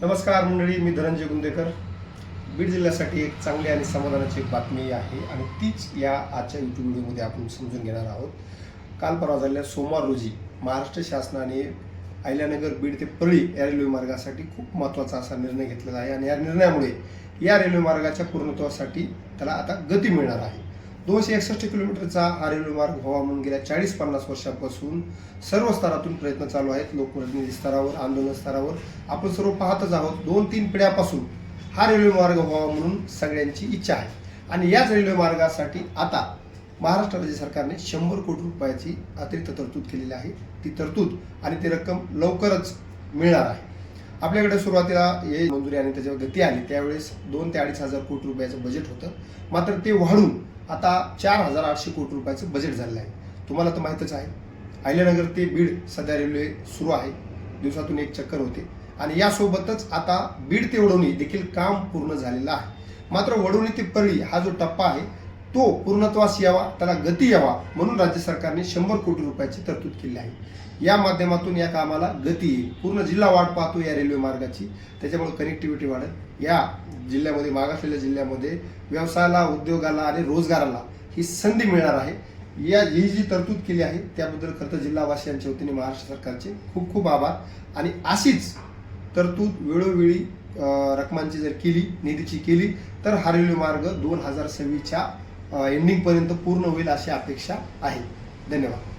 नमस्कार मंडळी, मी धनंजय गुंदेकर. बीड जिल्ह्यासाठी एक चांगली आणि समाधानाची एक बातमी आहे आणि तीच या आजच्या यूट्यूब व्हिडिओमध्ये आपण समजून घेणार आहोत. काल परवा झालेल्या सोमवार रोजी महाराष्ट्र शासनाने अहिल्यानगर बीड ते परळी या रेल्वे मार्गासाठी खूप महत्त्वाचा असा निर्णय घेतलेला आहे आणि या निर्णयामुळे या रेल्वे मार्गाच्या पूर्णत्वासाठी त्याला आता गती मिळणार आहे. 261 किलोमीटरचा हा रेल्वे मार्ग व्हावा म्हणून गेल्या 40-50 वर्षापासून सर्व स्तरातून प्रयत्न चालू आहेत. लोकप्रतिनिधी स्तरावर, आंदोलन स्तरावर आपण सर्व पाहतच आहोत. 2-3 पिढ्यापासून हा रेल्वे मार्ग व्हावा म्हणून सगळ्यांची इच्छा आहे आणि याच रेल्वे मार्गासाठी आता महाराष्ट्र राज्य सरकारने 100 कोटी रुपयाची अतिरिक्त तरतूद केलेली आहे. ती तरतूद आणि ती रक्कम लवकरच मिळणार आहे. आपल्याकडे सुरुवातीला हे मंजुरी आणि त्याच्यावर गती आली त्यावेळेस 2 ते 2.5 हजार कोटी रुपयाचं बजेट होतं. मात्र ते वाढून आता 4,800 कोटी रुपयाचं बजेट झालेलं आहे. तुम्हाला तर माहीतच आहे, अहिल्यानगर ते बीड सध्या रेल्वे सुरू आहे. दिवसातून एक चक्कर होते आणि यासोबतच आता बीड ते वडोणी देखील काम पूर्ण झालेलं आहे. मात्र वडोणी ते परळी हा जो टप्पा आहे तो पूर्णत्वास यावा, त्याला गती यावा म्हणून राज्य सरकारने 100 कोटी रुपयाची तरतूद केली आहे. या माध्यमातून या कामाला गती येईल. पूर्ण जिल्हा वाट पाहतो या रेल्वे मार्गाची, त्याच्यामुळे कनेक्टिव्हिटी वाढेल. या जिल्ह्यामध्ये, मागासलेल्या जिल्ह्यामध्ये व्यवसायाला, उद्योगाला आणि रोजगाराला ही संधी मिळणार आहे. ही जी तरतूद केली आहे त्याबद्दल खरं तर जिल्हावासियांच्या वतीने महाराष्ट्र सरकारचे खूप खूप आभार. आणि अशीच तरतूद वेळोवेळी रकमांची जर केली, निधीची केली तर हा रेल्वे मार्ग 2026च्या एंडिंगपर्यंत पूर्ण होईल अशी अपेक्षा आहे. धन्यवाद.